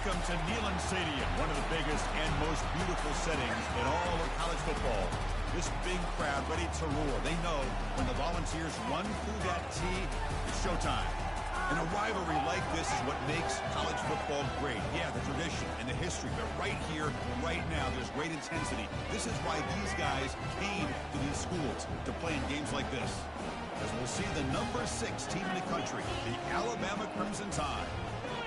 Welcome to Neyland Stadium, one of the biggest and most beautiful settings in all of college football. This big crowd ready to roar. They know when the Volunteers run through that tee, it's showtime. And a rivalry like this is what makes college football great. Yeah, the tradition and the history, but right here, right now, there's great intensity. This is why these guys came to these schools to play in games like this. As we'll see the number 6 team in the country, the Alabama Crimson Tide,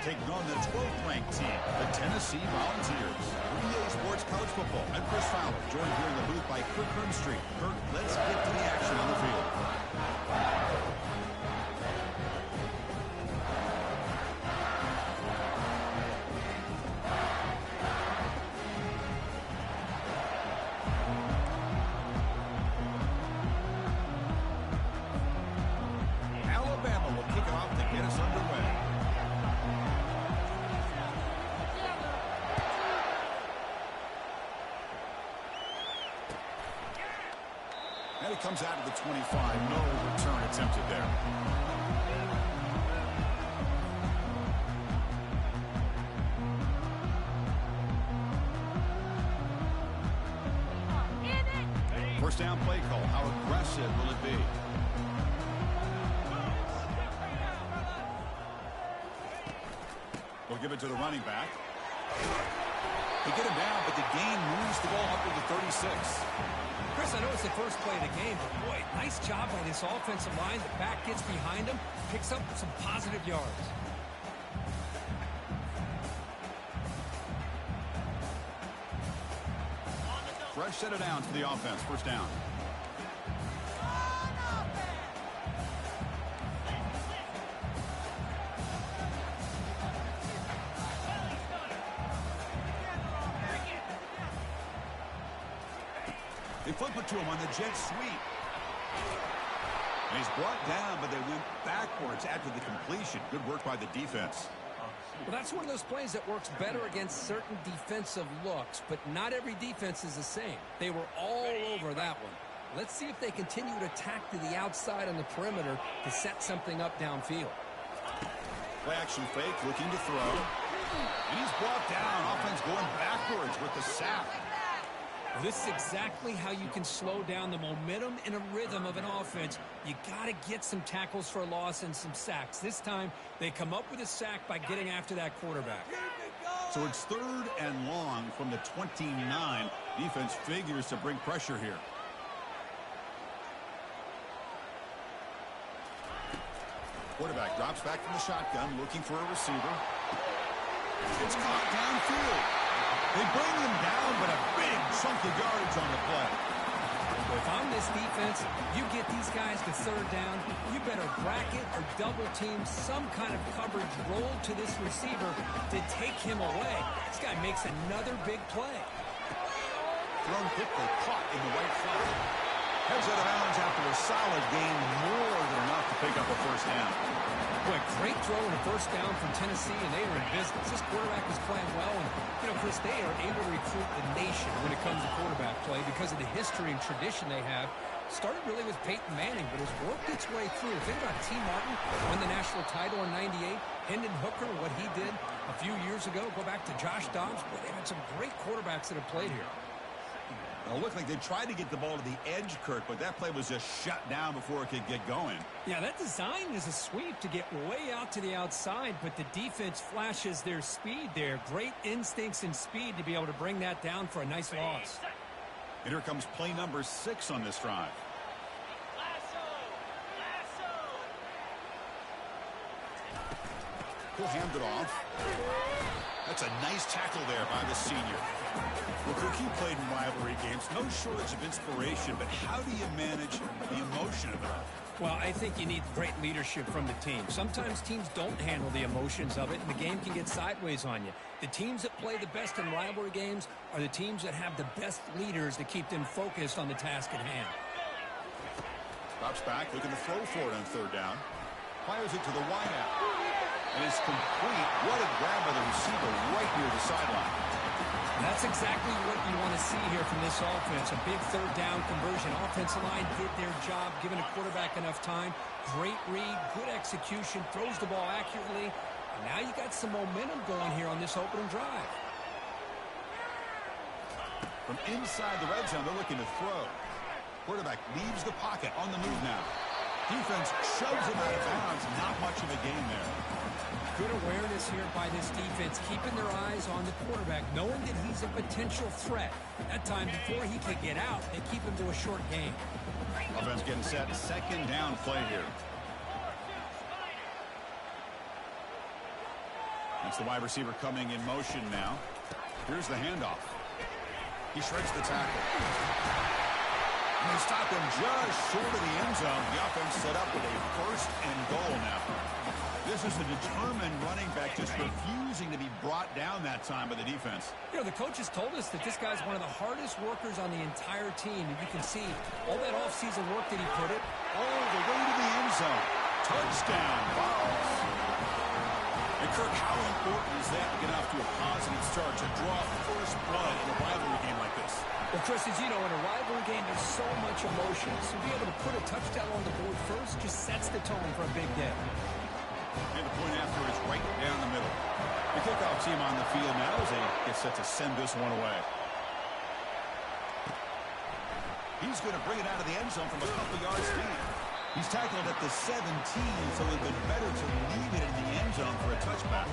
taking on the 12th ranked team, the Tennessee Volunteers. EA Sports College Football. I'm Chris Fowler, joined here in the booth by Kirk Grimstreet. Kirk, let's get to the action on the field. Alabama will kick it off to get us underway. And it comes out of the 25. No return attempted there. First down play call. How aggressive will it be? We'll give it to the running back. They get him down, but the gain moves the ball up to the 36. Chris, I know it's the first play of the game, but boy, nice job by this offensive line. The back gets behind him, picks up some positive yards. Fresh set of downs for the offense. First down. They flip it to him on the jet sweep. And he's brought down, but they went backwards after the completion. Good work by the defense. Well, that's one of those plays that works better against certain defensive looks, but not every defense is the same. They were all over that one. Let's see if they continue to attack to the outside on the perimeter to set something up downfield. Play action fake, looking to throw. And he's brought down. Offense going backwards with the sack. This is exactly how you can slow down the momentum and a rhythm of an offense. You got to get some tackles for a loss and some sacks. This time, they come up with a sack by getting after that quarterback. So it's 3rd and long from the 29. Defense figures to bring pressure here. Quarterback drops back from the shotgun, looking for a receiver. It's caught downfield. They bring him down, but a big chunk of yardage on the play. If I'm this defense, you get these guys to 3rd down, you better bracket or double team some kind of coverage roll to this receiver to take him away. This guy makes another big play. Thrown quickly, caught in the right flat. Heads out of bounds after a solid gain, more than enough to pick up a first down. Boy, great throw and a first down from Tennessee, and they are in business. This quarterback is playing well, and, you know, Chris, they are able to recruit the nation when it comes to quarterback play because of the history and tradition they have. Started really with Peyton Manning, but has worked its way through. Think about T. Martin, won the national title in '98. Hendon Hooker, what he did a few years ago. Go back to Josh Dobbs. Boy, they've had some great quarterbacks that have played here. It looked like they tried to get the ball to the edge, Kirk, but that play was just shut down before it could get going. Yeah, that design is a sweep to get way out to the outside, but the defense flashes their speed there. Great instincts and speed to be able to bring that down for a nice loss. And here comes play number 6 on this drive. He'll hand it off. That's a nice tackle there by the senior. Well, Cook, he played in rivalry games. No shortage of inspiration, but how do you manage the emotion of it all? Well, I think you need great leadership from the team. Sometimes teams don't handle the emotions of it, and the game can get sideways on you. The teams that play the best in rivalry games are the teams that have the best leaders to keep them focused on the task at hand. Drops back, looking to throw for it on 3rd down. Fires it to the wideout. And it's complete. What a grab by the receiver right near the sideline. That's exactly what you want to see here from this offense. A big 3rd down conversion. Offensive line did their job, giving a quarterback enough time. Great read, good execution, throws the ball accurately. Now you got some momentum going here on this opening drive. From inside the red zone, they're looking to throw. Quarterback leaves the pocket on the move now. Defense shoves him out of bounds. Not much of a gain there. Good awareness here by this defense, keeping their eyes on the quarterback, knowing that he's a potential threat. That time, before he could get out, they keep him to a short gain. Offense getting set. Second down play here. It's the wide receiver coming in motion now. Here's the handoff. He shreds the tackle. And they stop him just short of the end zone. The offense set up with a first and goal now. This is a determined running back just refusing to be brought down that time by the defense. You know, the coaches told us that this guy's one of the hardest workers on the entire team. And you can see all that offseason work that he put in. All the way to the end zone. Touchdown, Vols. And Kirk, how important is that to get off to a positive start, to draw first blood in a rivalry game like this? Well, Chris, as you know, in a rivalry game, there's so much emotion. So to be able to put a touchdown on the board first just sets the tone for a big day. And the point after is right down the middle. The kickoff team on the field now as they get set to send this one away. He's going to bring it out of the end zone from a couple yards deep. He's tackled at the 17, so it would have been better to leave it in the end zone for a touchback.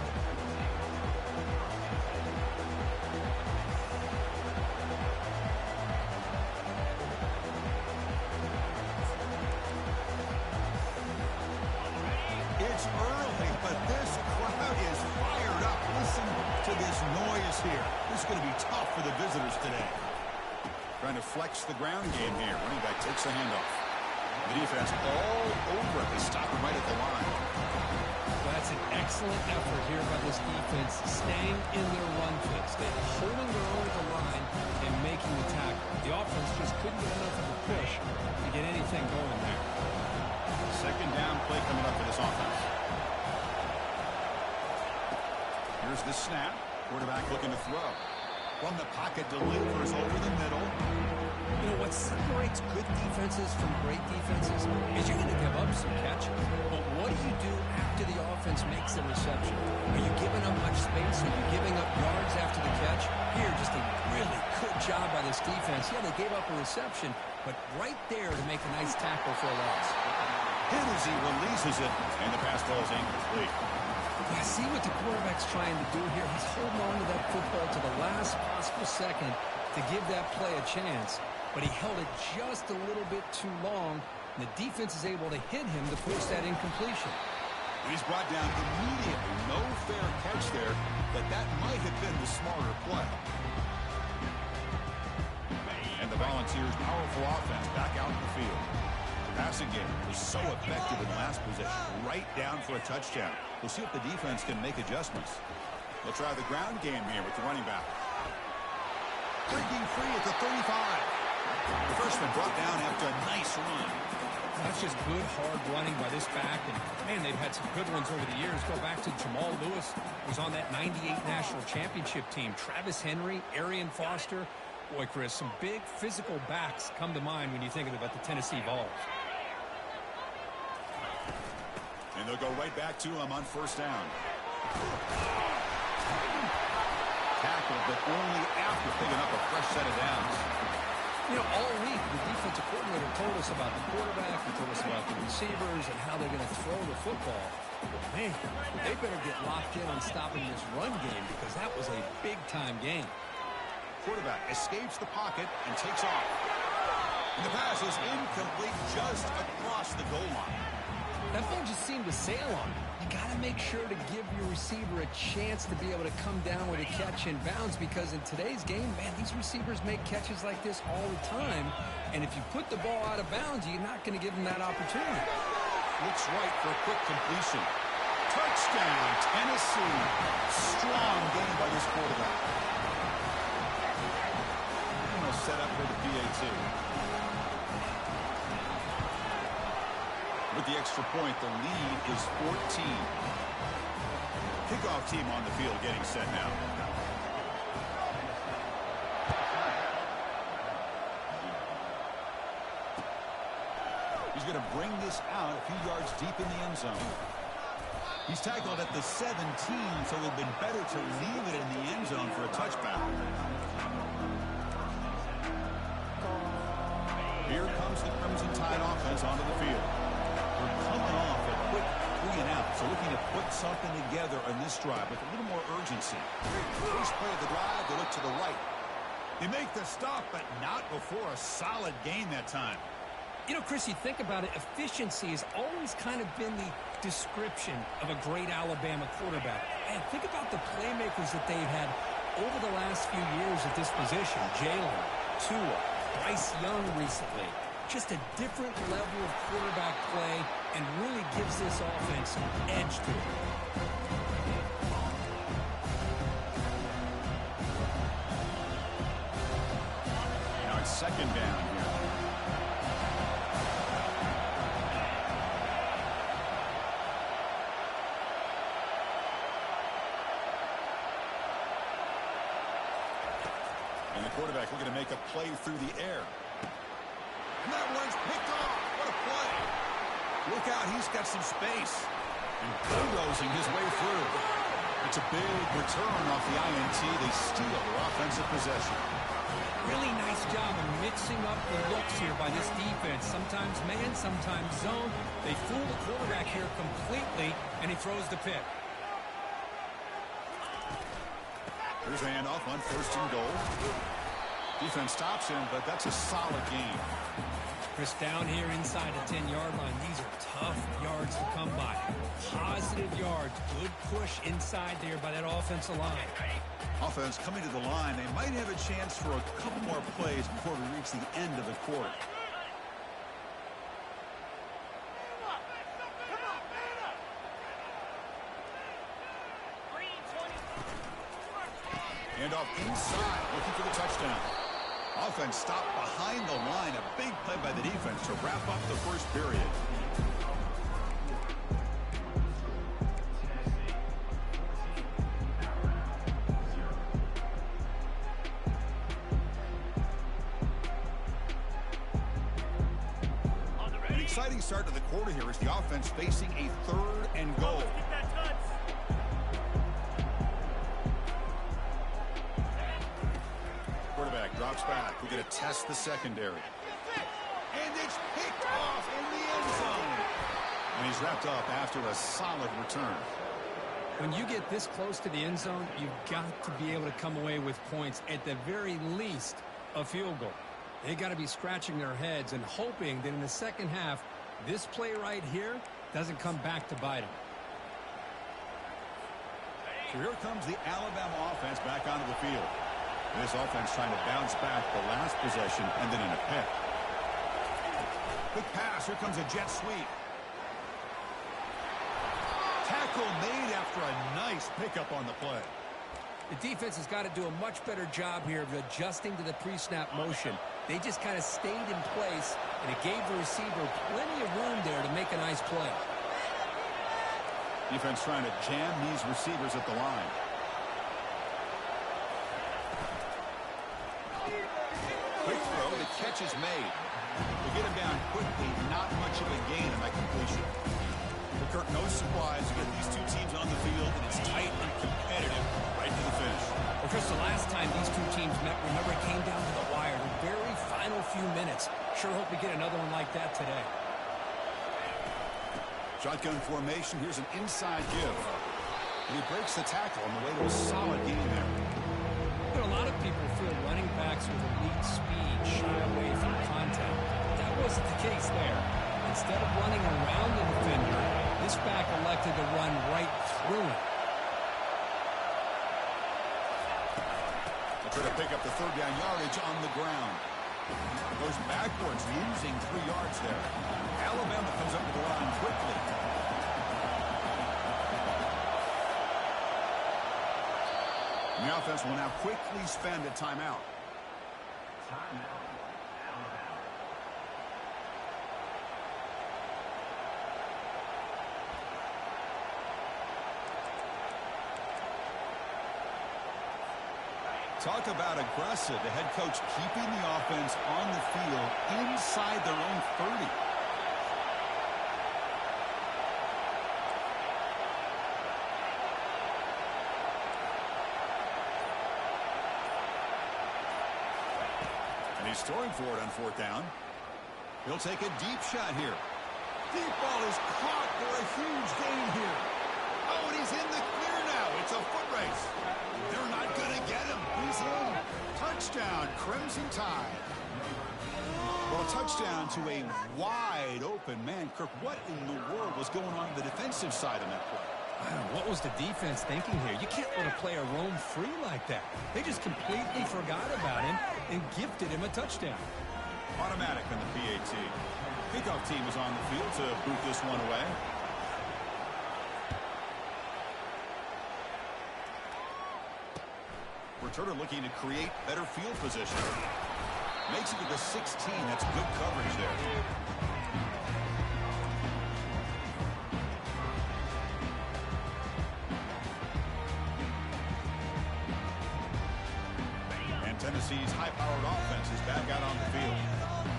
It's early, but this crowd is fired up. Listen to this noise here. This is going to be tough for the visitors today. Trying to flex the ground game here. Running back takes the handoff. The defense all over it. They stop him right at the line. Well, that's an excellent effort here by this defense, staying in their run fits. They're holding their own at the line and making the tackle. The offense just couldn't get enough of a push to get anything going there. Second down play coming up for this offense. Here's the snap. Quarterback looking to throw. From the pocket, delivers over the middle. You know, what separates good defenses from great defenses is you're going to give up some catches. But what do you do after the offense makes the reception? Are you giving up much space? Are you giving up yards after the catch? Here, just a really good job by this defense. Yeah, they gave up a reception, but right there to make a nice tackle for a loss. Hit as he releases it, and the pass ball is incomplete. Yeah, see what the quarterback's trying to do here. He's holding on to that football to the last possible second to give that play a chance. But he held it just a little bit too long, and the defense is able to hit him to force that incompletion. He's brought down immediately. No fair catch there, but that might have been the smarter play. And the Volunteers' powerful offense back out in the field. The passing game was so effective in last possession, right down for a touchdown. We'll see if the defense can make adjustments. They'll try the ground game here with the running back. Breaking free at the 35. The freshman brought down after a nice run. That's just good, hard running by this back. And, man, they've had some good ones over the years. Go back to Jamal Lewis, who was on that 98 National Championship team. Travis Henry, Arian Foster. Boy, Chris, some big physical backs come to mind when you think about the Tennessee Vols. And they'll go right back to him on first down. Tackled, but only after picking up a fresh set of downs. You know, all week, the defensive coordinator told us about the quarterback, he told us about the receivers and how they're going to throw the football. But man, they better get locked in on stopping this run game because that was a big-time game. Quarterback escapes the pocket and takes off. And the pass is incomplete just across the goal line. That ball just seemed to sail on him. You got to make sure to give your receiver a chance to be able to come down with a catch in bounds because in today's game, man, these receivers make catches like this all the time. And if you put the ball out of bounds, you're not going to give them that opportunity. Looks right for a quick completion. Touchdown, Tennessee. Strong game by this quarterback. Almost set up for the PAT. With the extra point, the lead is 14. Kickoff team on the field getting set now. He's going to bring this out a few yards deep in the end zone. He's tackled at the 17, so it would have been better to leave it in the end zone for a touchback. Here comes the Crimson Tide offense onto the field. We're coming off a quick 3 and out, so looking to put something together on this drive with a little more urgency. First play of the drive, they look to the right. They make the stop, but not before a solid gain that time. You know, Chris, you think about it, efficiency has always kind of been the description of a great Alabama quarterback. And think about the playmakers that they've had over the last few years at this position. Jalen, Tua, Bryce Young recently. Just a different level of quarterback play and really gives this offense an edge to it. Now it's second down here. And the quarterback looking to make a play through the air. And that one's picked off. What a play. Look out, he's got some space. And bulldozing his way through. It's a big return off the INT. They steal their offensive possession. Really nice job of mixing up the looks here by this defense. Sometimes man, sometimes zone. They fool the quarterback here completely, and he throws the pick. Here's a handoff on first and goal. Defense stops him, but that's a solid gain. Chris, down here inside the 10-yard line, these are tough yards to come by. Positive yards, good push inside there by that offensive line. Offense coming to the line. They might have a chance for a couple more plays before we reach the end of the quarter. Handoff inside, looking for the touchdown. Offense stopped behind the line. A big play by the defense to wrap up the first period. An exciting start to the quarter here as the offense facing a 3rd and goal. Quarterback drops back. We're going to test the secondary. And it's picked off in the end zone. And he's wrapped up after a solid return. When you get this close to the end zone, you've got to be able to come away with points, at the very least, a field goal. They got to be scratching their heads and hoping that in the second half, this play right here doesn't come back to bite them. So here comes the Alabama offense back onto the field. This offense trying to bounce back the last possession, ended in a pick. Quick pass. Here comes a jet sweep. Tackle made after a nice pickup on the play. The defense has got to do a much better job here of adjusting to the pre-snap motion. They just kind of stayed in place, and it gave the receiver plenty of room there to make a nice play. Defense trying to jam these receivers at the line. Quick throw, the catch is made. They get him down quickly, not much of a gain in that completion. But Kirk, no surprise, you get these two teams on the field, and it's tight and competitive right to the finish. Well, Chris, the last time these two teams met, remember, it came down to the wire, the very final few minutes. Sure hope we get another one like that today. Shotgun formation, here's an inside give. And he breaks the tackle on the way to a solid gain there. You know, a lot of people feel running backs with elite speed shy away from contact. That wasn't the case there. Instead of running around the defender, this back elected to run right through him. They'll try to pick up the 3rd down yardage on the ground. Goes backwards, losing 3 yards there. Alabama comes up to the line quickly. And the offense will now quickly spend a timeout. Talk about aggressive. The head coach keeping the offense on the field inside their own 30. And he's throwing for it on fourth down. He'll take a deep shot here. Deep ball is caught for a huge gain here. Oh, and he's in the clear now. It's a foot race. They're not going to get him. He's in. Touchdown, Crimson Tide. Well, a touchdown to a wide open man. Kirk, what in the world was going on the defensive side of that play? What was the defense thinking here? You can't let a player roam free like that. They just completely forgot about him and gifted him a touchdown. Automatic on the PAT. Kickoff team is on the field to boot this one away. Returner looking to create better field position. Makes it to the 16. That's good coverage there. Tennessee's high-powered offense is back out on the field.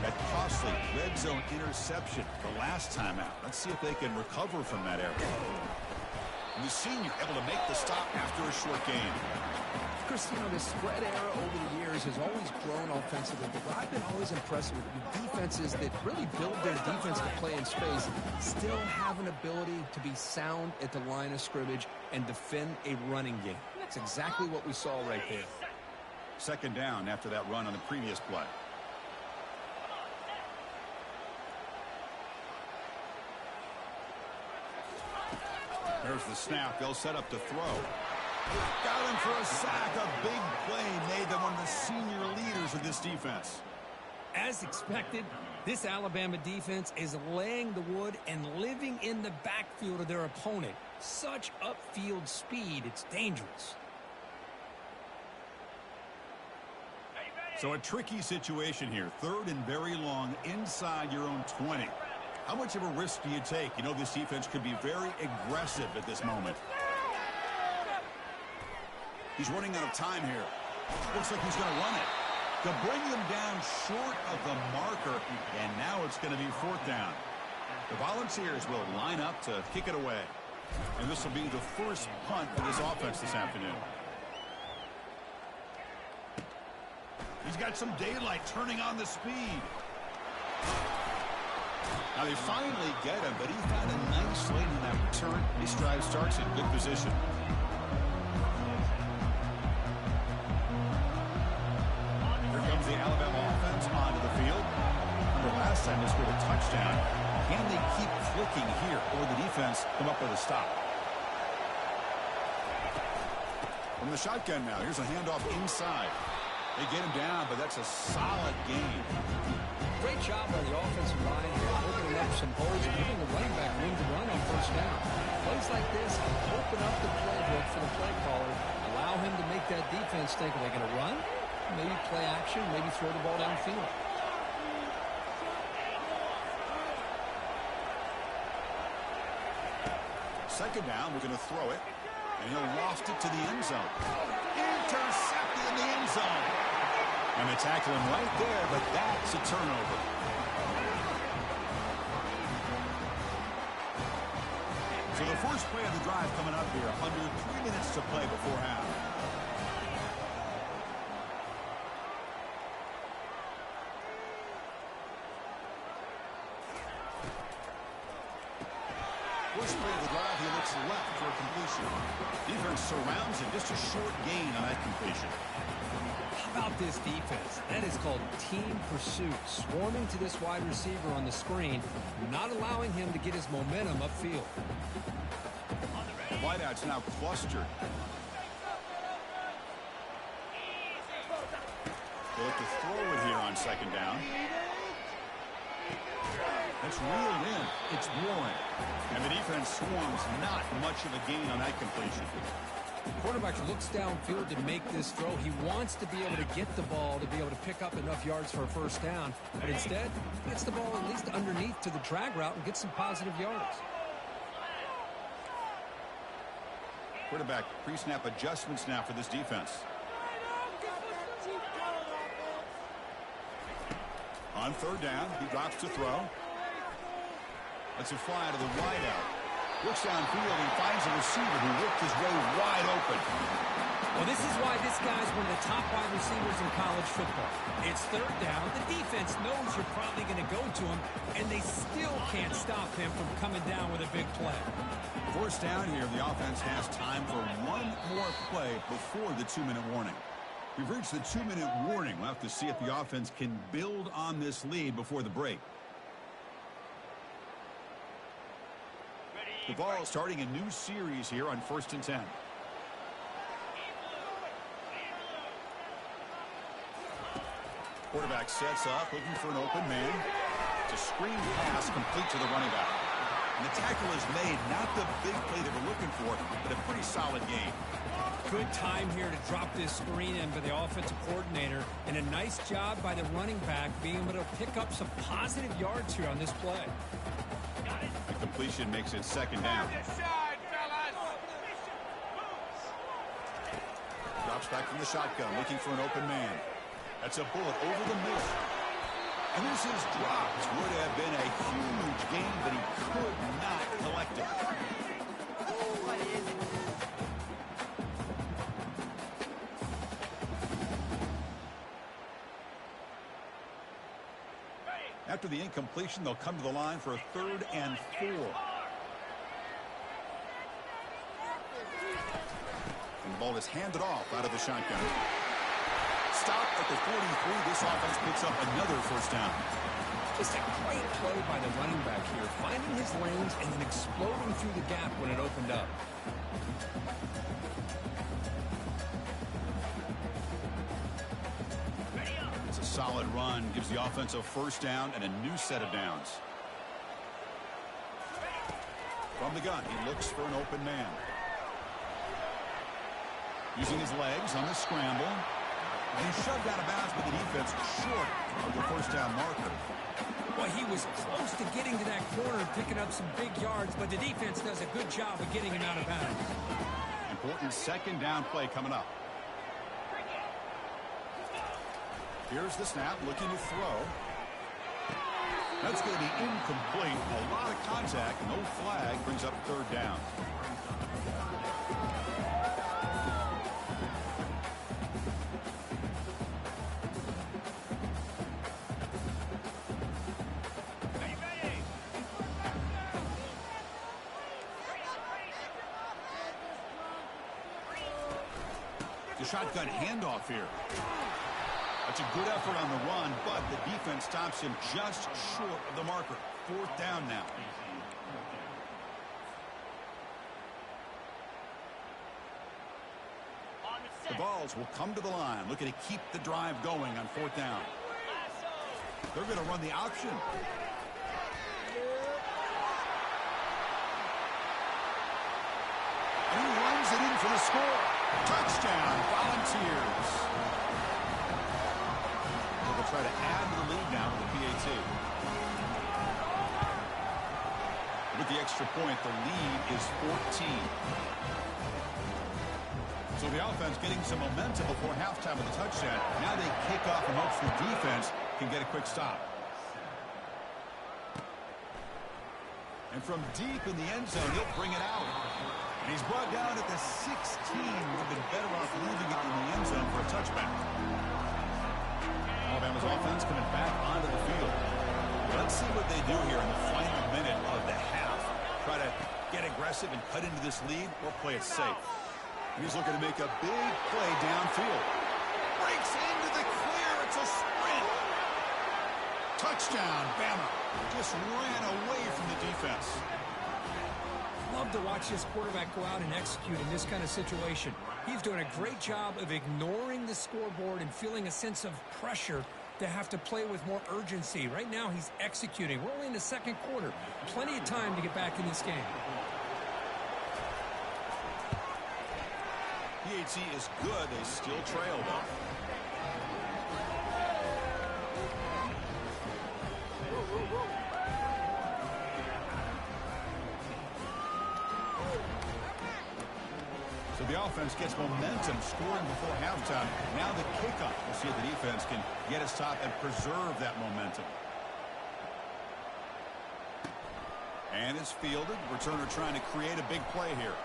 That costly red zone interception the last time out. Let's see if they can recover from that error. And the senior able to make the stop after a short gain. Chris, you know, the spread era over the years has always grown offensively, but what I've been always impressed with defenses that really build their defense to play in space still have an ability to be sound at the line of scrimmage and defend a running game. That's exactly what we saw right there. Second down after that run on the previous play. There's the snap. They'll set up to throw. Got him for a sack. A big play made them one of the senior leaders of this defense. As expected, this Alabama defense is laying the wood and living in the backfield of their opponent. Such upfield speed, it's dangerous. So a tricky situation here. Third and very long inside your own 20. How much of a risk do you take? You know this defense could be very aggressive at this moment. He's running out of time here. Looks like he's going to run it. To bring him down short of the marker, and now it's going to be fourth down. The Volunteers will line up to kick it away. And this will be the first punt for this offense this afternoon. He's got some daylight turning on the speed. Now they finally get him, but he found a nice lane in that return. His drive starts in good position. Here comes the Alabama offense onto the field. The last time they scored a touchdown. Can they keep clicking here, or the defense come up with a stop? From the shotgun now, here's a handoff inside. They get him down, but that's a solid gain. Great job by the offensive line here, opening up some holes and giving the running back room to run on first down. Plays like this open up the playbook for the play caller, allow him to make that defense think, are they going to run? Maybe play action, maybe throw the ball downfield. Second down, we're going to throw it, and he'll loft it to the end zone. Intercepted in the end zone. And they tackle him right there, but that's a turnover. So the first play of the drive coming up here, under 3 minutes to play before half. First play of the drive, he looks left for a completion. Defense surrounds him, just a short gain on that completion. How about this defense? That is called team pursuit. Swarming to this wide receiver on the screen, not allowing him to get his momentum upfield. The wideout's now clustered. They look to throw it here on second down. That's reeled in. It's Warren. And the defense swarms, not much of a gain on that completion. The quarterback looks downfield to make this throw. He wants to be able to get the ball to be able to pick up enough yards for a first down. But instead, gets the ball at least underneath to the drag route and gets some positive yards. Quarterback pre-snap adjustments now for this defense. On third down, he drops to throw. Let's it fly to the wideout. Looks downfield and finds a receiver who worked his way wide open. Well, this is why this guy's one of the top wide receivers in college football. It's third down. The defense knows you're probably going to go to him, and they still can't stop him from coming down with a big play. First down here, the offense has time for one more play before the 2-minute warning. We've reached the 2-minute warning. We'll have to see if the offense can build on this lead before the break. The ball starting a new series here on 1st and 10. Quarterback sets up, looking for an open man. It's a screen pass complete to the running back. And the tackle is made, not the big play that we're looking for, but a pretty solid game. Good time here to drop this screen in by the offensive coordinator, and a nice job by the running back being able to pick up some positive yards here on this play. The completion makes it 2nd down. Drops back from the shotgun, looking for an open man. That's a bullet over the middle. And this is dropped. Would have been a huge gain, but he could not collect it. After the incompletion, they'll come to the line for a 3rd and 4. And the ball is handed off out of the shotgun. Stop at the 43. This offense picks up another 1st down. Just a great play by the running back here, finding his lanes and then exploding through the gap when it opened up. It's a solid run, gives the offense a 1st down and a new set of downs. From the gun, he looks for an open man. Using his legs on the scramble. He's shoved out of bounds by the defense short of the 1st down marker. Well, he was close to getting to that corner and picking up some big yards, but the defense does a good job of getting him out of bounds. Important 2nd down play coming up. Here's the snap, looking to throw. That's going to be incomplete. A lot of contact, no flag, brings up 3rd down. Shotgun handoff here. That's a good effort on the run, but the defense stops him just short of the marker. 4th down now. The balls will come to the line, looking to keep the drive going on 4th down. They're going to run the option. And he runs it in for the score. Touchdown, Volunteers. They'll try to add to the lead now with the PAT. With the extra point, the lead is 14. So the offense getting some momentum before halftime with a touchdown. Now they kick off and hopes the defense can get a quick stop. And from deep in the end zone, he'll bring it out. And he's brought down at the 16. Would have been better off leaving it in the end zone for a touchback. Alabama's offense coming back onto the field. Let's see what they do here in the final minute of the half. Try to get aggressive and cut into this lead or play it safe. He's looking to make a big play downfield. Breaks into the clear. It's a sprint. Touchdown, Bama. Just ran away from the defense. Love to watch this quarterback go out and execute in this kind of situation. He's doing a great job of ignoring the scoreboard and feeling a sense of pressure to have to play with more urgency. Right now, he's executing. We're only in the 2nd quarter. Plenty of time to get back in this game. PAT is good. They still trail, though. So the offense gets momentum, scoring before halftime. Now the kickoff. We'll see if the defense can get a stop and preserve that momentum. And it's fielded. Returner trying to create a big play here.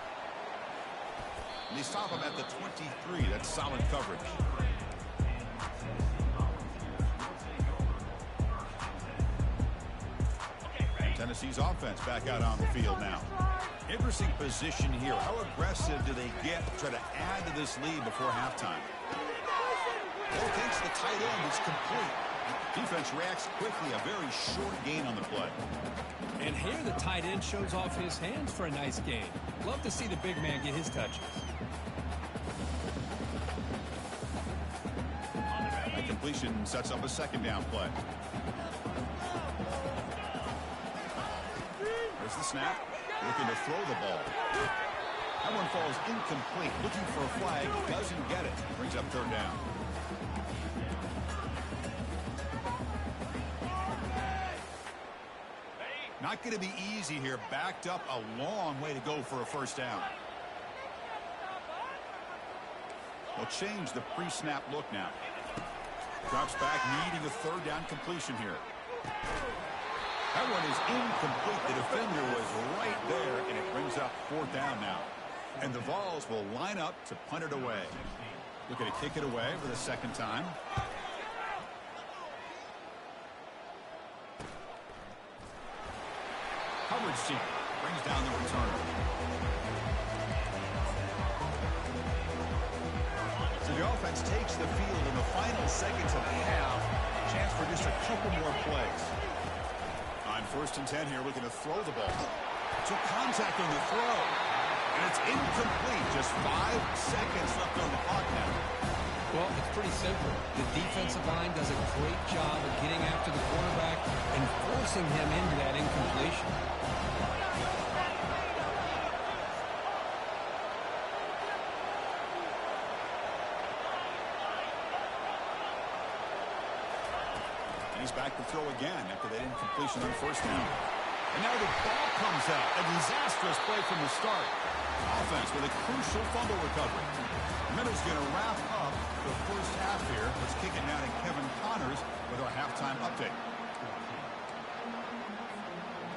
And they stop him at the 23. That's solid coverage. And Tennessee's offense back out on the field now. Interesting position here. How aggressive do they get to try to add to this lead before halftime? Ball thinks the tight end is complete. Defense reacts quickly. A very short gain on the play. And here the tight end shows off his hands for a nice gain. Love to see the big man get his touches. That completion sets up a second down play. There's the snap. Looking to throw the ball. That one falls incomplete. Looking for a flag. Doesn't get it. Brings up third down. Not going to be easy here. Backed up a long way to go for a first down. They'll change the pre-snap look now. Drops back, needing a third down completion here. That one is incomplete. The defender was right there, and it brings up fourth down now. And the Vols will line up to punt it away. Looking to kick it away for the second time. Coverage team brings down the returner. So the offense takes the field in the final seconds of the half. Chance for just a couple more plays. On 1st and 10 here, looking to throw the ball. Took contact on the throw. And it's incomplete. Just 5 seconds left on the clock now. Well, it's pretty simple. The defensive line does a great job of getting after the quarterback and forcing him into that incompletion. And he's back to throw again after that incompletion on 1st down. And now the ball comes out. A disastrous play from the start. Offense with a crucial fumble recovery. Minnows going to wrap up the first half here. Let's kick it now to Kevin Connors with our halftime update.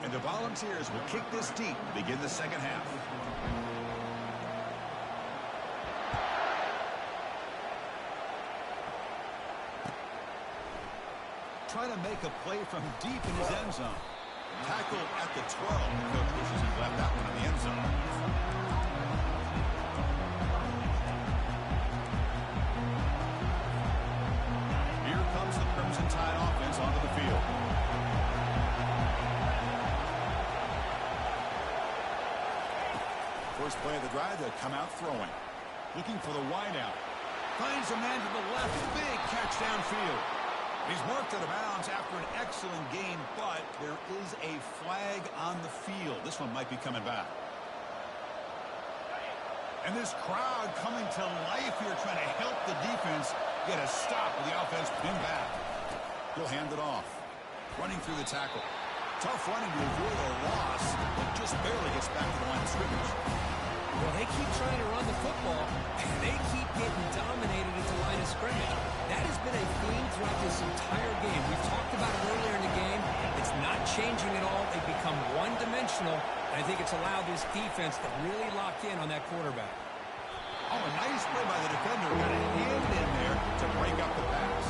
And the Volunteers will kick this deep to begin the second half. Trying to make a play from deep in his end zone. Tackle at the 12. The coach wishes he left that one in the end zone. Here comes the Crimson Tide offense onto the field. First play of the drive, they'll come out throwing. Looking for the wideout. Finds a man to the left. Big catch downfield. He's marked out of bounds after an excellent game, but there is a flag on the field. This one might be coming back. And this crowd coming to life here, trying to help the defense get a stop with the offense pinned back. He'll hand it off. Running through the tackle. Tough running to avoid a loss, but just barely gets back to the line of scrimmage. Well, they keep trying to run the football, and they keep getting dominated at the line of scrimmage. That has been a theme throughout this entire game. We've talked about it earlier in the game. It's not changing at all. They've become one-dimensional, and I think it's allowed this defense to really lock in on that quarterback. Oh, a nice play by the defender. Got a hand in there to break up the pass.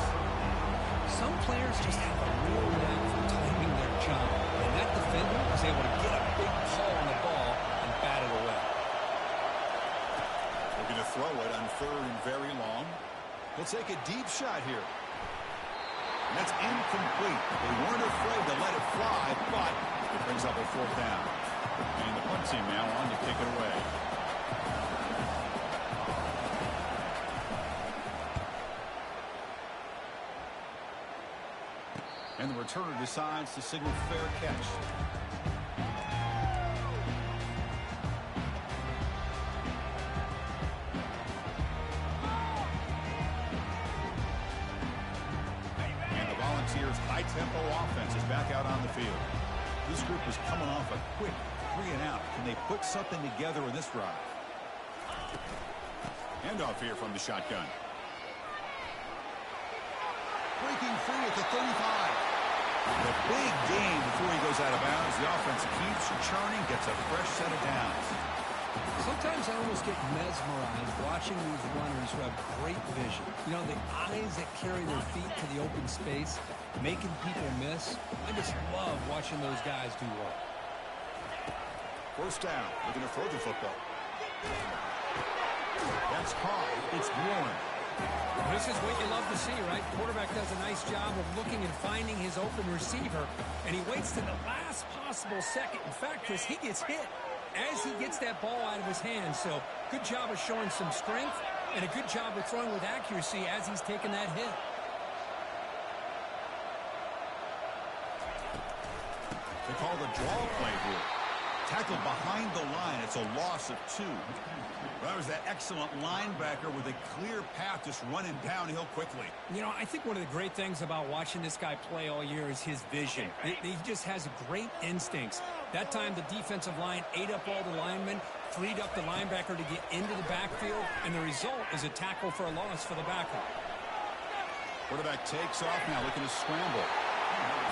Some players just have a real knack for timing their job, and that defender was able to get a big pull on the ball and bat it away. Looking to throw it on 3rd and very long. He'll take a deep shot here. And that's incomplete. They weren't afraid to let it fly, but it brings up a 4th down. And the punt team now on to kick it away. And the returner decides to signal fair catch. High-tempo offense is back out on the field. This group is coming off a quick 3-and-out. Can they put something together in this drive? Handoff here from the shotgun. Breaking free at the 35. A big gain before he goes out of bounds. The offense keeps churning, gets a fresh set of downs. Sometimes I almost get mesmerized watching these runners who have great vision. You know, the eyes that carry their feet to the open space, making people miss. I just love watching those guys do work. First down, looking to throw the football. That's hard. It's Warren. This is what you love to see, right? Quarterback does a nice job of looking and finding his open receiver, and he waits to the last possible second. In fact, Chris, he gets hit as he gets that ball out of his hands. So good job of showing some strength and a good job of throwing with accuracy as he's taking that hit. They call the draw play here. Tackle behind the line. It's a loss of 2. That was that excellent linebacker with a clear path just running downhill quickly. You know, I think one of the great things about watching this guy play all year is his vision. He just has great instincts. That time, the defensive line ate up all the linemen, freed up the linebacker to get into the backfield, and the result is a tackle for a loss for the backup. Quarterback takes off now, looking to scramble.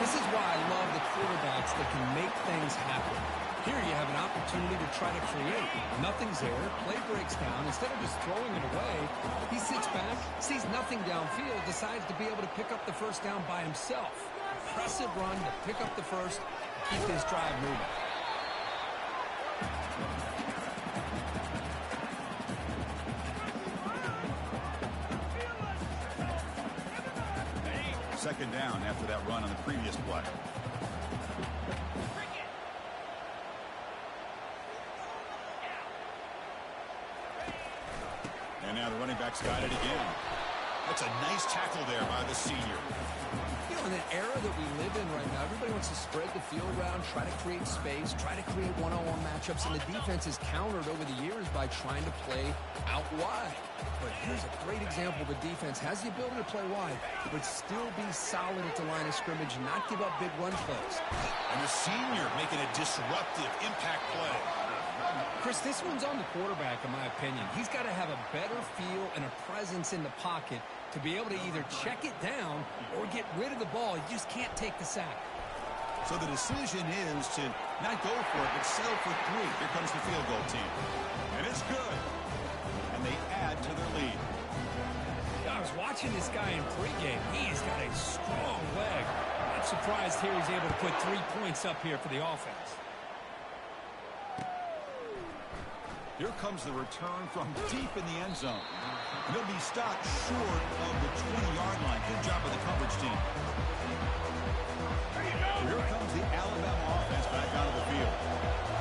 This is why I love the quarterbacks that can make things happen. Here you have an opportunity to try to create. Nothing's there. Play breaks down. Instead of just throwing it away, he sits back, sees nothing downfield, decides to be able to pick up the first down by himself. Impressive run to pick up the first, keep this drive moving. Second down after that run on the previous play. And now the running back's got it again. That's a nice tackle there by the senior. You know, in the era that we live in right now, everybody wants to spread the field around, try to create space, try to create one-on-one matchups, and the defense is countered over the years by trying to play out wide. But here's a great example. The defense has the ability to play wide, but still be solid at the line of scrimmage, not give up big run plays. And the senior making a disruptive impact play. Chris, this one's on the quarterback, in my opinion. He's got to have a better feel and a presence in the pocket to be able to either check it down or get rid of the ball. You just can't take the sack. So the decision is to not go for it, but settle for 3. Here comes the field goal team. And it's good. And they add to their lead. I was watching this guy in pregame. He's got a strong leg. Not surprised here he's able to put 3 points up here for the offense. Here comes the return from deep in the end zone. And he'll be stopped short of the 20-yard line. Good job of the coverage team. Here comes the Alabama offense back out of the field.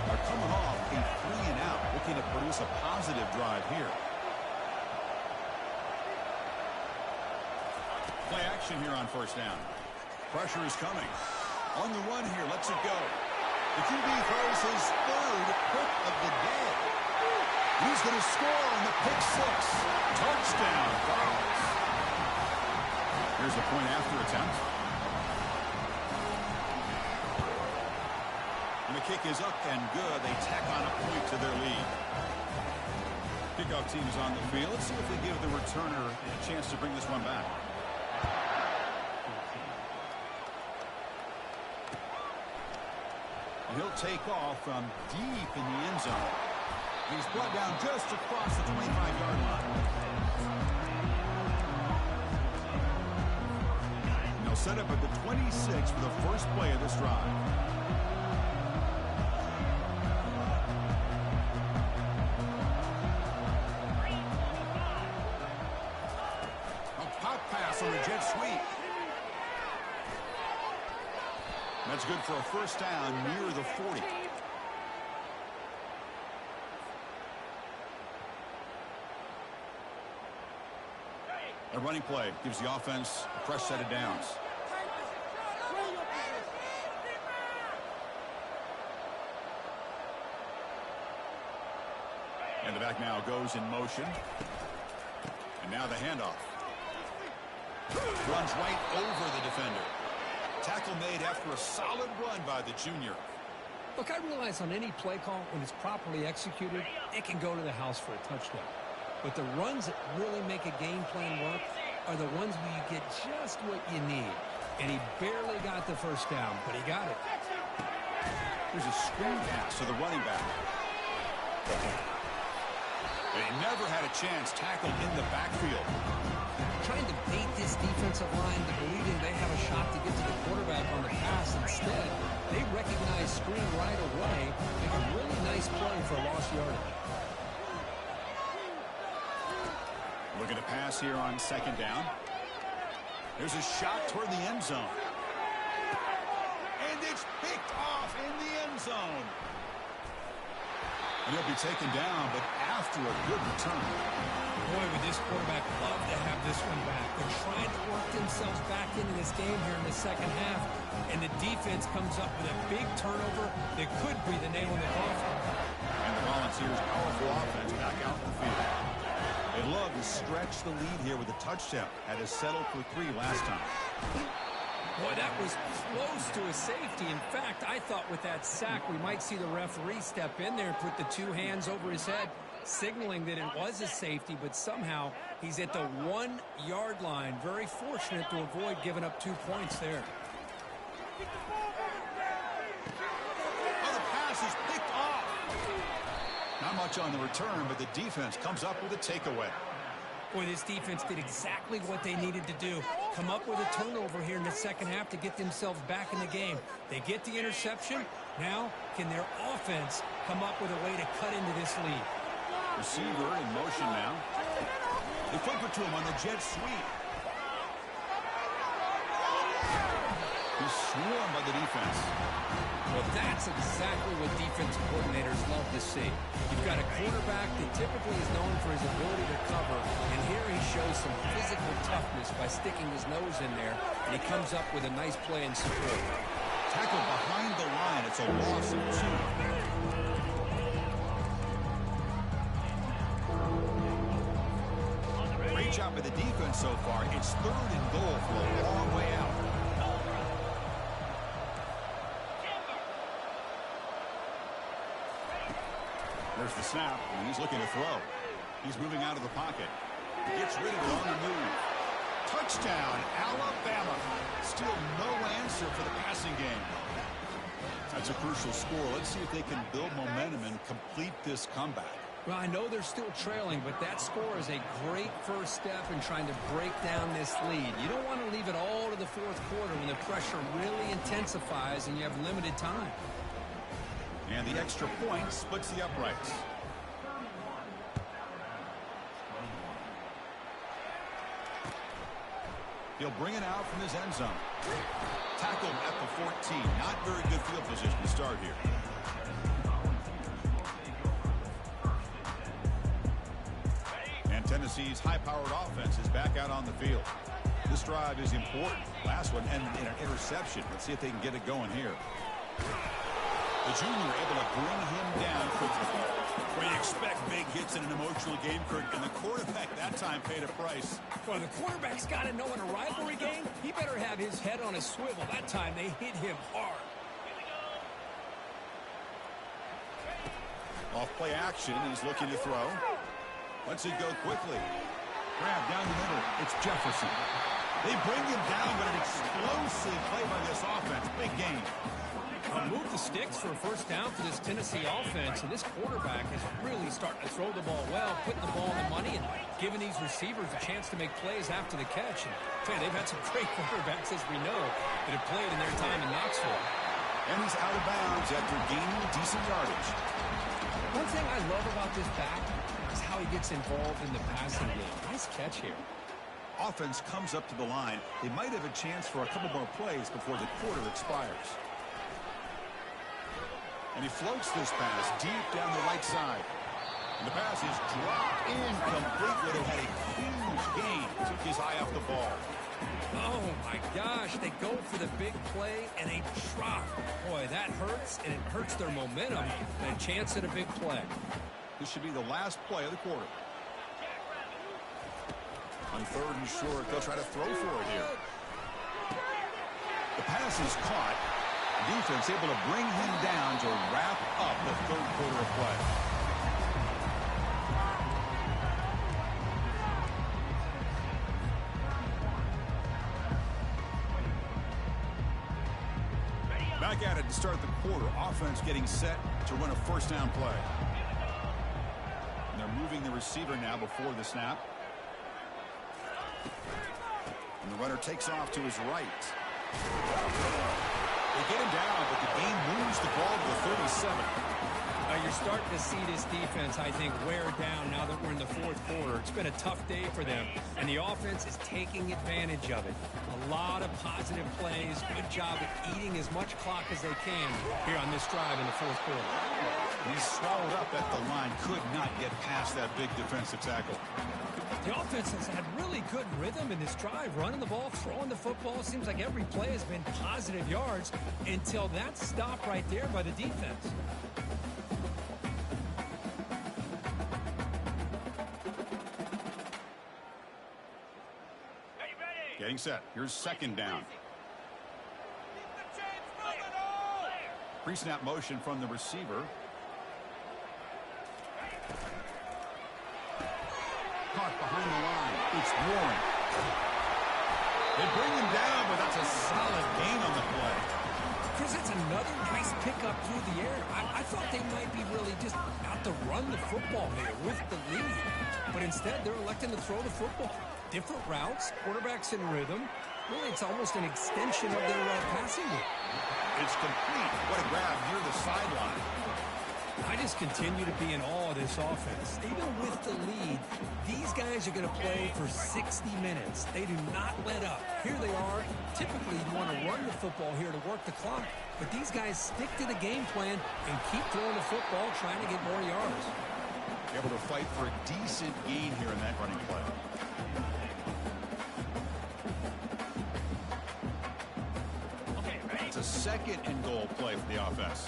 They're coming off a 3-and-out, looking to produce a positive drive here. Play action here on first down. Pressure is coming. On the run here, lets it go. The QB throws his 3rd pick of the day. He's going to score on the pick 6. Touchdown, Vols. Here's a point after attempt. And the kick is up and good. They tack on a point to their lead. Kickoff team is on the field. Let's see if they give the returner a chance to bring this one back. And he'll take off from deep in the end zone. He's brought down just across the 25-yard line. And they'll set up at the 26 for the first play of this drive. A pop pass on a jet sweep. That's good for a first down near the 40. A running play gives the offense a fresh set of downs. And the back now goes in motion. And now the handoff. Runs right over the defender. Tackle made after a solid run by the junior. Look, I realize on any play call, when it's properly executed, it can go to the house for a touchdown. But the runs that really make a game plan work are the ones where you get just what you need. And he barely got the first down, but he got it. There's a screen pass to the running back. They never had a chance tackled in the backfield. Trying to bait this defensive line to believing they have a shot to get to the quarterback on the pass. Instead, they recognize screen right away, make a really nice play for a lost yardage. Looking to pass here on second down. There's a shot toward the end zone. And it's picked off in the end zone. And he'll be taken down, but after a good return. Boy, would this quarterback love to have this one back. They're trying to work themselves back into this game here in the second half. And the defense comes up with a big turnover that could be the nail in the coffin. And the Volunteers' powerful offense back out in the field. They love to stretch the lead here with a touchdown. Had to settle for 3 last time. Boy, that was close to a safety. In fact, I thought with that sack we might see the referee step in there and put the 2 hands over his head, signaling that it was a safety, but somehow he's at the 1-yard line. Very fortunate to avoid giving up 2 points there. Oh, the pass is picked off. Not much on the return, but the defense comes up with a takeaway. Boy, this defense did exactly what they needed to do. Come up with a turnover here in the second half to get themselves back in the game. They get the interception. Now, can their offense come up with a way to cut into this lead? Receiver in motion now. They flip it to him on the jet sweep. He's swarmed by the defense. Well, that's exactly what defensive coordinators love to see. You've got a quarterback that typically is known for his ability to cover, and here he shows some physical toughness by sticking his nose in there, and he comes up with a nice play and support. Tackle behind the line. It's a loss of 2. Great job by the defense so far. It's 3rd and goal from a long way out. There's the snap, and he's looking to throw. He's moving out of the pocket. Gets rid of it on the move. Touchdown, Alabama. Still no answer for the passing game. That's a crucial score. Let's see if they can build momentum and complete this comeback. Well, I know they're still trailing, but that score is a great first step in trying to break down this lead. You don't want to leave it all to the 4th quarter when the pressure really intensifies and you have limited time. And the extra point splits the uprights. He'll bring it out from his end zone. Tackled at the 14. Not very good field position to start here. And Tennessee's high-powered offense is back out on the field. This drive is important. Last one ended in an interception. Let's see if they can get it going here. The junior able to bring him down quickly. Well, you expect big hits in an emotional game, Kirk, and the quarterback that time paid a price. Well, the quarterback's got to know in a rivalry game, he better have his head on a swivel. That time they hit him hard. Off play action, he's looking to throw. Lets it go quickly. Grab down the middle. It's Jefferson. They bring him down, but an explosive play by this offense. Big game. Move the sticks for a first down for this Tennessee offense, and this quarterback is really starting to throw the ball well, putting the ball in the money, and giving these receivers a chance to make plays after the catch. And they've had some great quarterbacks, as we know, that have played in their time in Knoxville. And he's out of bounds after gaining decent yardage. One thing I love about this back is how he gets involved in the passing game. Nice catch here. Offense comes up to the line. They might have a chance for a couple more plays before the quarter expires. And he floats this pass deep down the right side. And the pass is dropped incompletely. They had a huge gain. Took his eye off the ball. Oh, my gosh. They go for the big play, and they drop. Boy, that hurts, and it hurts their momentum. And a chance at a big play. This should be the last play of the quarter. On 3rd and short, they'll try to throw for it here. The pass is caught. Defense able to bring him down to wrap up the 3rd quarter of play. Back at it to start the quarter. Offense getting set to run a first down play. And they're moving the receiver now before the snap. And the runner takes off to his right. They get him down, but the game moves the ball to the 37. You're starting to see this defense, I think, wear down now that we're in the fourth quarter. It's been a tough day for them, and the offense is taking advantage of it. A lot of positive plays. Good job at eating as much clock as they can here on this drive in the fourth quarter. He's swallowed up at the line. Could not get past that big defensive tackle. The offense has had really good rhythm in this drive, running the ball, throwing the football. Seems like every play has been positive yards until that stop right there by the defense. Getting set. Here's second down. Pre-snap motion from the receiver. Caught behind the line. It's Warren. They bring him down, but that's a solid gain on the play. Chris, it's another nice pickup through the air. I thought they might be really just out to run the football here with the lead. But instead, they're electing to throw the football. Different routes, quarterbacks in rhythm. Really, it's almost an extension of their passing game. It's complete. What a grab near the sideline. I just continue to be in awe of this offense. Even with the lead, these guys are going to play for 60 minutes. They do not let up. Here they are. Typically, you want to run the football here to work the clock. But these guys stick to the game plan and keep throwing the football, trying to get more yards. Able to fight for a decent gain here in that running play. It's a second and goal play for the offense.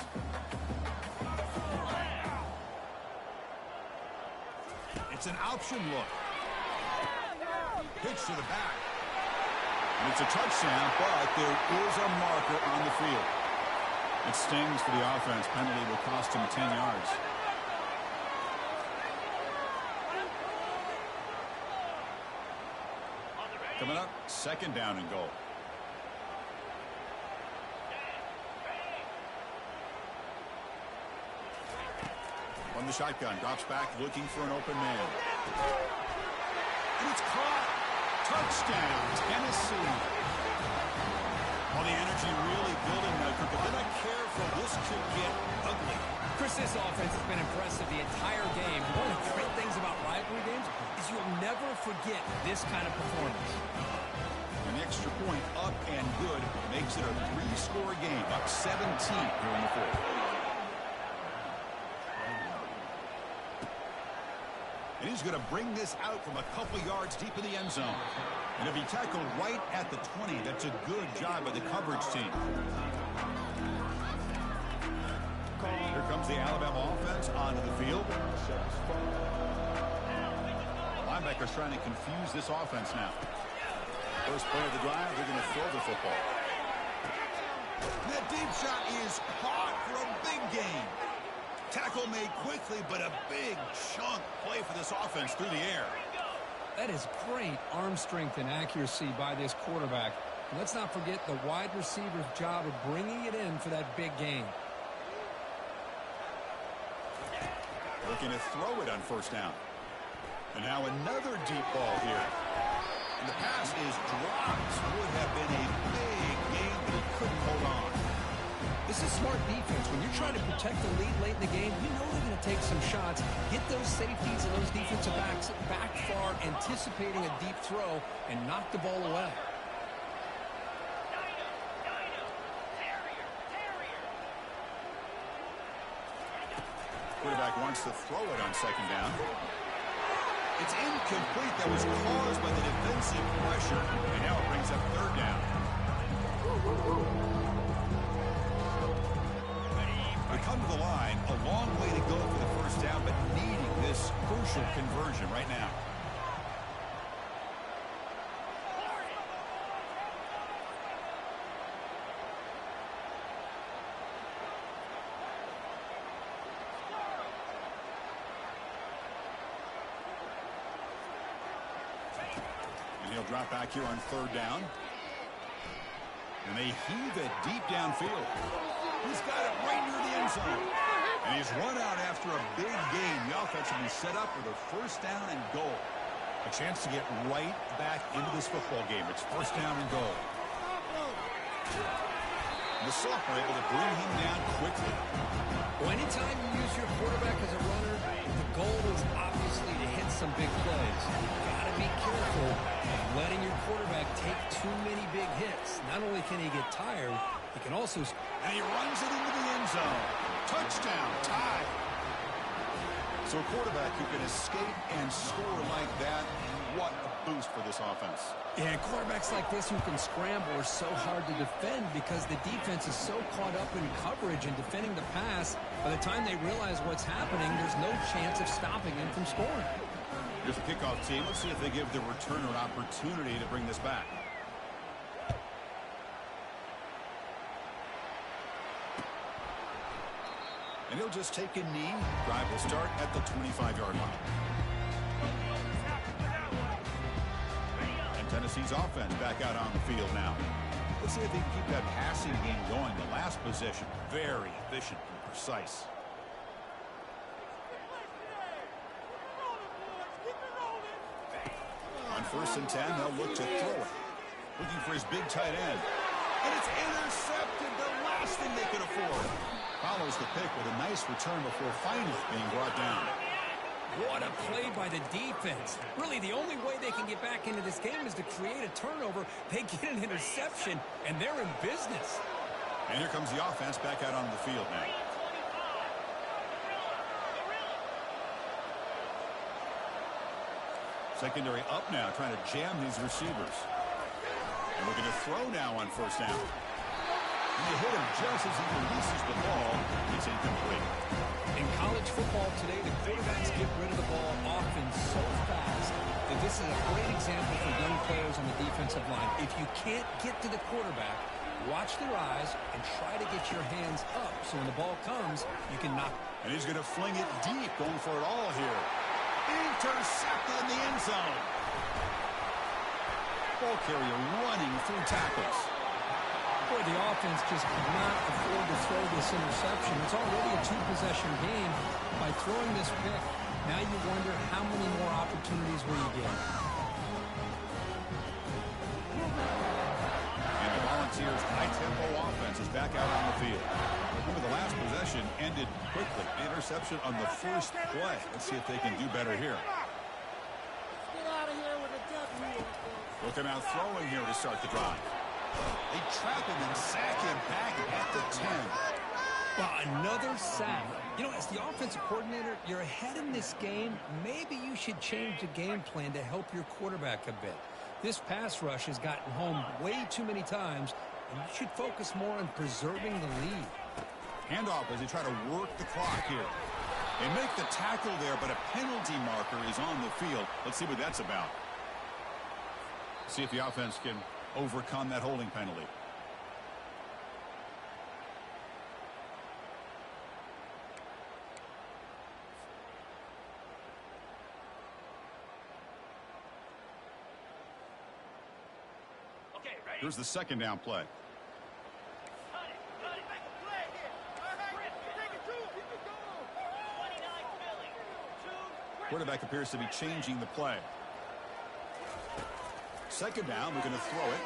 It's an option look. Pitch to the back. And it's a touchdown, but there is a marker on the field. It stings for the offense. Penalty will cost him 10 yards. Coming up, second down and goal. From the shotgun, drops back, looking for an open man. And it's caught. Touchdown, Tennessee. Well, the energy really building now, but they're not careful. This could get ugly. Chris, this offense has been impressive the entire game. One of the great things about rivalry games is you'll never forget this kind of performance. An extra point up and good makes it a 3-score game, up 17 here in the fourth. And he's going to bring this out from a couple yards deep in the end zone. And if he tackled right at the 20, that's a good job by the coverage team. Here comes the Alabama offense onto the field. Linebackers trying to confuse this offense now. First play of the drive, they're going to throw the football. That deep shot is caught for a big gain. Tackle made quickly, but a big chunk play for this offense through the air. That is great arm strength and accuracy by this quarterback. And let's not forget the wide receiver's job of bringing it in for that big gain. Looking to throw it on first down. And now another deep ball here. And the pass is dropped. Would have been a big gain, but he couldn't hold on. This is smart defense. When you're trying to protect the lead late in the game, you know they're going to take some shots, get those safeties and those defensive backs back far, anticipating a deep throw, and knock the ball away. Quarterback wants to throw it on second down. It's incomplete. That was caused by the defensive pressure, and now it brings up third down. They come to the line, a long way to go for the first down, but needing this crucial conversion right now. And he'll drop back here on third down. And they heave it deep downfield. He's got it right near the end zone. And he's run out after a big gain. The offense will be set up with a first down and goal. A chance to get right back into this football game. It's first down and goal. The sophomore able to bring him down quickly. Well, anytime you use your quarterback as a runner, the goal is obviously to hit some big plays. You've got to be careful of letting your quarterback take too many big hits. Not only can he get tired, he can also... And he runs it into the end zone. Touchdown, tie. So a quarterback who can escape and score like that, what a boost for this offense. Yeah, quarterbacks like this who can scramble are so hard to defend because the defense is so caught up in coverage and defending the pass. By the time they realize what's happening, there's no chance of stopping him from scoring. Here's the kickoff team. Let's see if they give the returner an opportunity to bring this back. And he'll just take a knee. Drive will start at the 25-yard line. And Tennessee's offense back out on the field now. Let's see if they can keep that passing game going. The last possession, very efficient and precise. On 1st and 10, they'll look to throw it. Looking for his big tight end. And it's intercepted, the last thing they could afford. Follows the pick with a nice return before finally being brought down. What a play by the defense. Really, the only way they can get back into this game is to create a turnover. They get an interception, and they're in business. And here comes the offense back out on the field now. Secondary up now, trying to jam these receivers. And looking to throw now on 1st down. And they hit him just as he releases the ball. It's incomplete. In college football today, the quarterbacks get rid of the ball often so fast that this is a great example for young players on the defensive line. If you can't get to the quarterback, watch their eyes and try to get your hands up so when the ball comes, you can knock. And he's going to fling it deep, going for it all here. Intercepted in the end zone. Ball carrier running through tackles. Boy, the offense just cannot afford to throw this interception. It's already a two-possession game. By throwing this pick, now you wonder how many more opportunities will you get. And the Volunteers' high-tempo offense is back out on the field. Remember, the last possession ended quickly. Interception on the first play. Let's see if they can do better here. Get out of here with a W. Looking out throwing here to start the drive. They trap him and sack him back at the 10. Well, another sack. You know, as the offensive coordinator, you're ahead in this game. Maybe you should change the game plan to help your quarterback a bit. This pass rush has gotten home way too many times, and you should focus more on preserving the lead. Handoff as they try to work the clock here. They make the tackle there, but a penalty marker is on the field. Let's see what that's about. See if the offense can overcome that holding penalty. Okay, ready? Here's the second down play. Quarterback appears to be changing the play. Second down, we're going to throw it.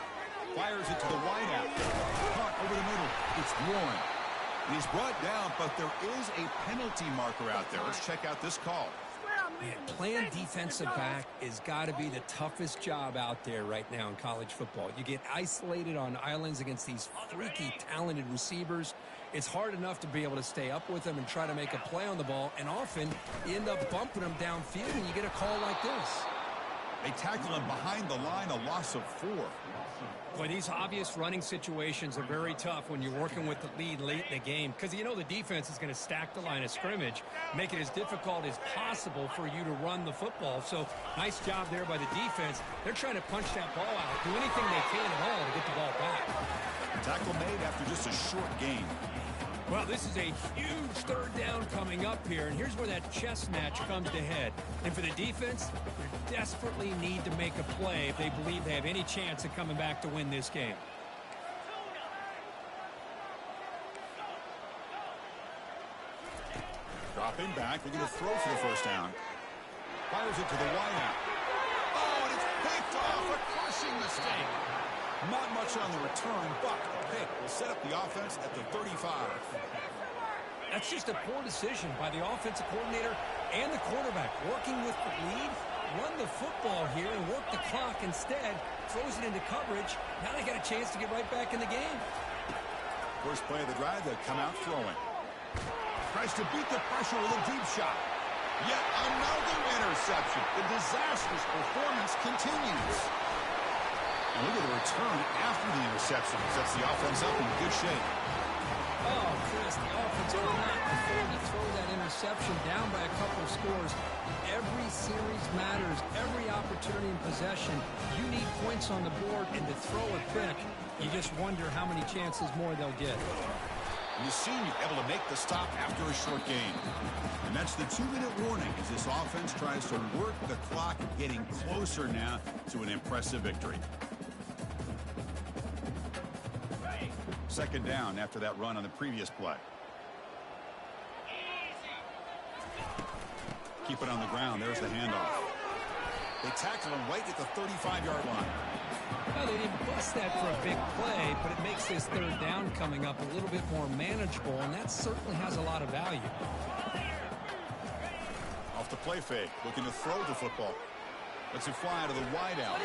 Fires it to the wideout. Caught over the middle. It's Warren. And he's brought down, but there is a penalty marker out there. Let's check out this call. Man, playing defensive back has got to be the toughest job out there right now in college football. You get isolated on islands against these freaky, talented receivers. It's hard enough to be able to stay up with them and try to make a play on the ball, and often you end up bumping them downfield and you get a call like this. They tackle him behind the line, a loss of 4. Boy, these obvious running situations are very tough when you're working with the lead late in the game because you know the defense is going to stack the line of scrimmage, make it as difficult as possible for you to run the football. So nice job there by the defense. They're trying to punch that ball out, do anything they can at all to get the ball back. Tackle made after just a short gain. Well, this is a huge third down coming up here, and here's where that chess match comes to head. And for the defense, they desperately need to make a play if they believe they have any chance of coming back to win this game. Dropping back, looking to throw for the first down. Fires it to the wideout. Oh, and it's picked off. A crushing mistake. Not much on the return, but a pick will set up the offense at the 35. That's just a poor decision by the offensive coordinator and the quarterback. Working with the lead, run the football here and work the clock. Instead, throws it into coverage. Now they got a chance to get right back in the game. First play of the drive, they come out throwing. Tries to beat the pressure with a deep shot. Yet another interception. The disastrous performance continues. And look at the return after the interception. Sets the offense up in good shape. Oh, Chris, the offense could not afford to throw that interception down by a couple of scores. Every series matters. Every opportunity in possession. You need points on the board, and to throw a pick, you just wonder how many chances more they'll get. You see you able to make the stop after a short gain. And that's the 2-minute warning as this offense tries to work the clock, getting closer now to an impressive victory. Second down after that run on the previous play. Keep it on the ground. There's the handoff. They tackle him right at the 35-yard line. Well, they didn't bust that for a big play, but it makes this third down coming up a little bit more manageable, and that certainly has a lot of value. Off the play fake, looking to throw the football. Lets it fly out of the wideout.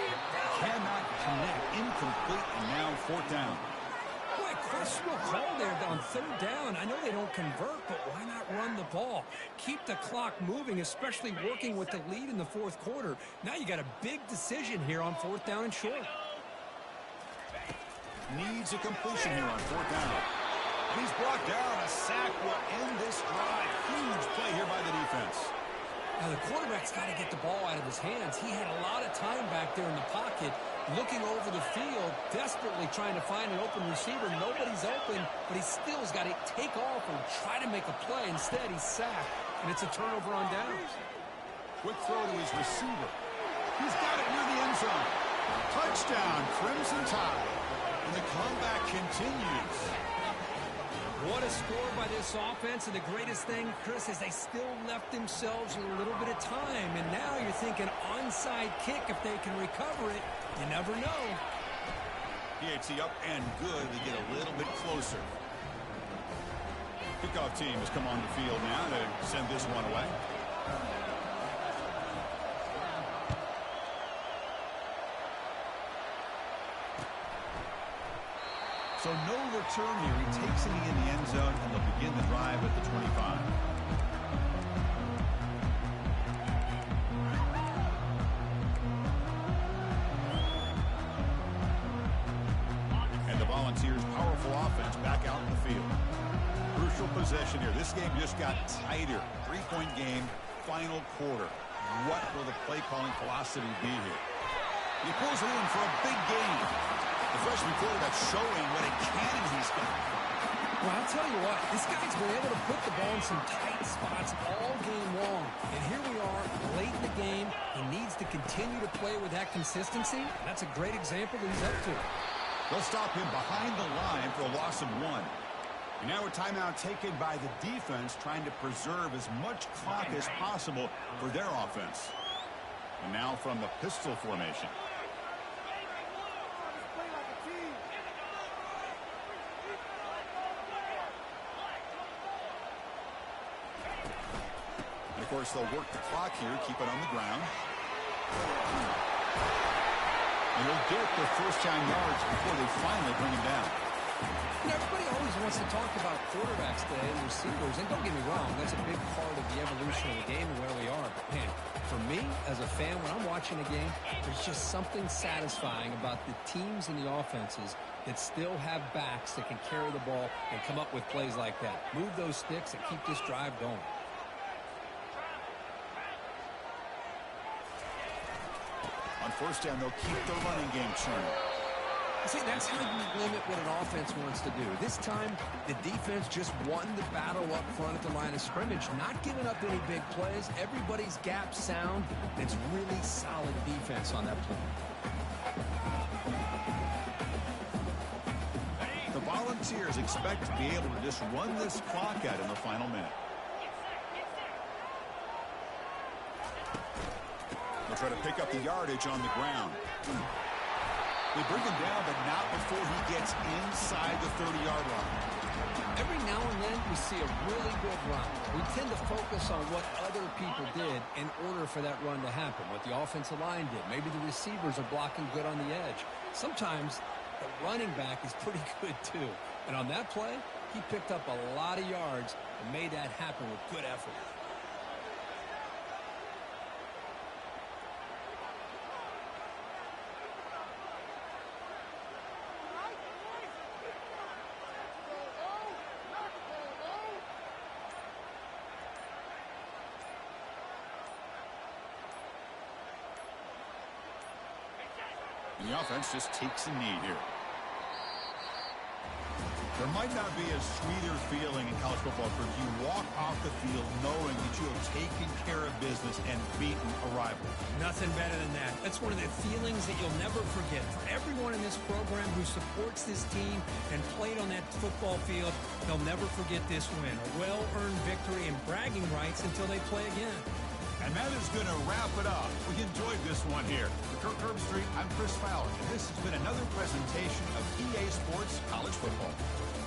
Cannot connect, incomplete, and now fourth down. Boy, questionable call there on third down. I know they don't convert, but why not run the ball? Keep the clock moving, especially working with the lead in the fourth quarter. Now you got a big decision here on fourth down and short. Needs a completion here on fourth down. He's brought down. A sack will end this drive. Huge play here by the defense. Now the quarterback's got to get the ball out of his hands. He had a lot of time back there in the pocket, looking over the field, desperately trying to find an open receiver. Nobody's open, but he still has got to take off and try to make a play. Instead, he's sacked, and it's a turnover on downs. Quick throw to his receiver. He's got it near the end zone. Touchdown, Crimson Tide. And the comeback continues. What a score by this offense, and the greatest thing, Chris, is they still left themselves a little bit of time, and now you're thinking onside kick if they can recover it. You never know. PAT up and good. They get a little bit closer. Kickoff team has come on the field now to send this one away. So no return here. He takes it in the end zone, and they'll begin the drive at the 25. And the Volunteers' powerful offense back out in the field. Crucial possession here. This game just got tighter. 3-point game, final quarter. What will the play calling philosophy be here? He pulls it in for a big game. The freshman quarterback showing what a cannon he's got. Well, I'll tell you what, this guy's been able to put the ball in some tight spots all game long. And here we are, late in the game. He needs to continue to play with that consistency. That's a great example that he's up to. They'll stop him behind the line for a loss of 1. And now a timeout taken by the defense, trying to preserve as much clock as possible for their offense. And now from the pistol formation. Of course, they'll work the clock here, keep it on the ground. And they'll get their first-down yards before they finally bring him down. You know, everybody always wants to talk about quarterbacks today and receivers, and don't get me wrong, that's a big part of the evolution of the game and where we are. But, man, for me, as a fan, when I'm watching a game, there's just something satisfying about the teams and the offenses that still have backs that can carry the ball and come up with plays like that. Move those sticks and keep this drive going. On first down, they'll keep the running game churning. See, that's how you limit what an offense wants to do. This time, the defense just won the battle up front at the line of scrimmage, not giving up any big plays. Everybody's gap sound. It's really solid defense on that play. The Volunteers expect to be able to just run this clock out in the final minute. try to pick up the yardage on the ground. They bring him down, but not before he gets inside the 30-yard line. Every now and then we see a really good run. We tend to focus on what other people did in order for that run to happen, what the offensive line did. Maybe the receivers are blocking good on the edge. Sometimes the running back is pretty good too. And on that play, he picked up a lot of yards and made that happen with good effort. And the offense just takes a knee here. There might not be a sweeter feeling in college football if you walk off the field knowing that you have taken care of business and beaten a rival. Nothing better than that. That's one of the feelings that you'll never forget. For everyone in this program who supports this team and played on that football field, they'll never forget this win. A well-earned victory and bragging rights until they play again. And that is going to wrap it up. We enjoyed this one here. For Kirk Herbstreit, I'm Chris Fowler, and this has been another presentation of EA Sports College Football.